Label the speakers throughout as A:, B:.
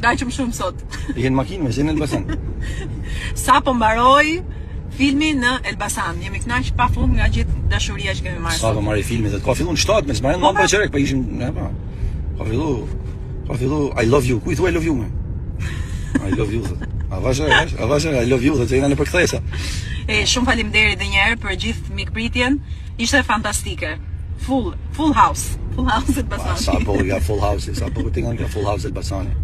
A: lajqëm shumë sot.
B: Jenë makinë me zenë Elbasan.
A: Sa po mbaroi filmi në Elbasan. Jemi kënaq pafund nga gjithë dashuria që kemi marrë.
B: Sa po marrë filmi dhe ka filluar në 7 me s'marrën më çerek, po ishim, po. Ka fillu I love you. Ku i thua I love you më? I love you. A vazhë, I love you, dhe të jena në përkthesa.
A: Shumë faleminderit edhe një herë për gjithë mikpritjen. Ishte fantastike. Full house Elbasan.
B: Sa po nga full house, sa po tingon nga full house Elbasani.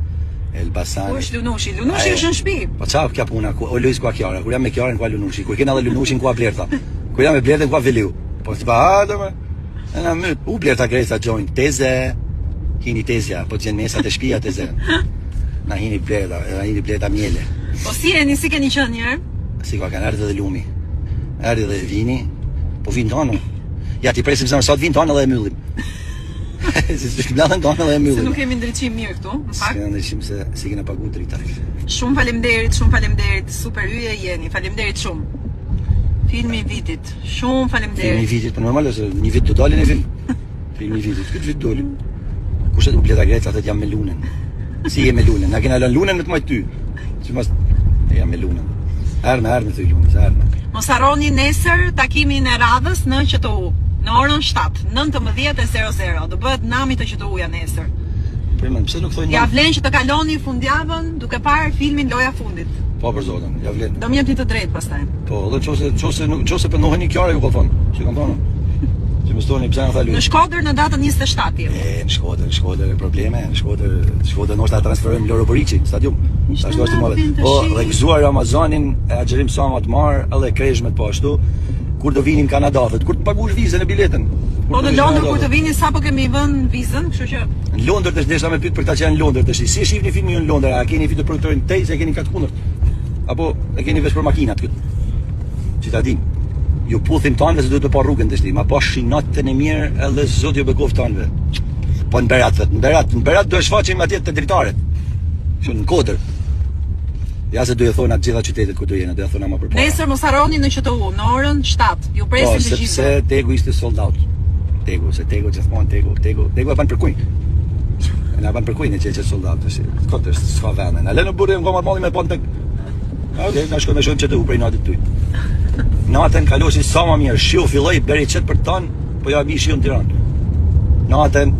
A: Ku është Lunushi? Lunushi është në shtëpi.
B: Po çfarë kja puna? O Luis ku Kiara? Kur jam me Kiarën ku Lunushi? Kur kena edhe Lunushin ku Blerta? Kur jam me Blertën ku Veliu? Po s'pa do më. Ana më u Blerta Gresa join teze. Hini tezja, po të gjenë mesat e shtëpia teze. Na hini Blerta miele.
A: Po si keni qenë një herë?
B: Si ka kanë ardhur edhe lumi. Erdhi edhe vini. Po vin tonë. Ja ti presim se sot vin tonë edhe e mbyllim. Si shkëmblatën tonë edhe e mbyllim.
A: Se nuk kemi ndriçim mirë këtu, në fakt.
B: S'kemi ndriçim se si kena paguar drita.
A: Shumë faleminderit, super hyje jeni. Faleminderit shumë. Filmi i vitit. Shumë faleminderit.
B: Filmi i vitit, po normal është një vit do dalin e film. Filmi i vitit, këtë vit doli. Kushtet u Bleta Greca atë jam me lunën. Si je me lunën? Na kena lënë lunën në të maj ty. Sipas jam me lunën. Erdhë të lunës, erdhë.
A: Mos harroni nesër takimin e radhës në QTU, në orën 7, 19:00. Do bëhet nami të QTU-ja nesër.
B: Pse nuk thojnë?
A: Ja vlen që të kaloni fundjavën duke parë filmin Loja Fundit.
B: Po për zotin, ja vlen.
A: Do më jepni të drejtë pastaj.
B: Po, edhe nëse pëndoheni Kiara ju po thon. Që kanë thonë. Që më stoni pse na tha Luis.
A: Në Shkodër në datën 27 jemi.
B: Në Shkodër probleme, në Shkodër ndoshta transferojmë Loro Boriçi, stadium. Ashtu është më. Po, regzuar Ramazanin e Axherim Sama të marr edhe kreshmet po ashtu. Kur do vinim Kanada, kur të paguash vizën e biletën.
A: Po në Londër kur të vini sapo kemi vënë vizën, kështu që
B: në Londër tash desha me pyet për ta qenë në Londër tash. Si e shihni filmin në Londër? A keni fitur produktorin tej se keni katë kundërt? Apo e keni vesh për makinat këtu? Cittadin. Ju puthim tanëve se duhet të pa rrugën tash, ma pa shinatën e mirë edhe zot ju bekov tanëve. Po në Berat do e shfaqim atje te dritaret. Kështu në Kodër. Ja se do e thonë atë gjitha qytetet ku do jena, do e thonë ama përpara.
A: Nesër mos harroni në QTU, në orën 7. Ju presim të gjithë.
B: Sepse Tegu ishte sold out. Tegu gjithmonë Tegu e ban për kujt. Na ban për kujt që është sold out tash. Kotë s'ka vënë. Na lënë burrë ngomar malli me pont tek. Okej, na shkojmë shohim QTU prej natit ty. Natën kaloshi sa më mirë, shiu filloi beri çet për ton, po ja mi shiu në Tiranë. Natën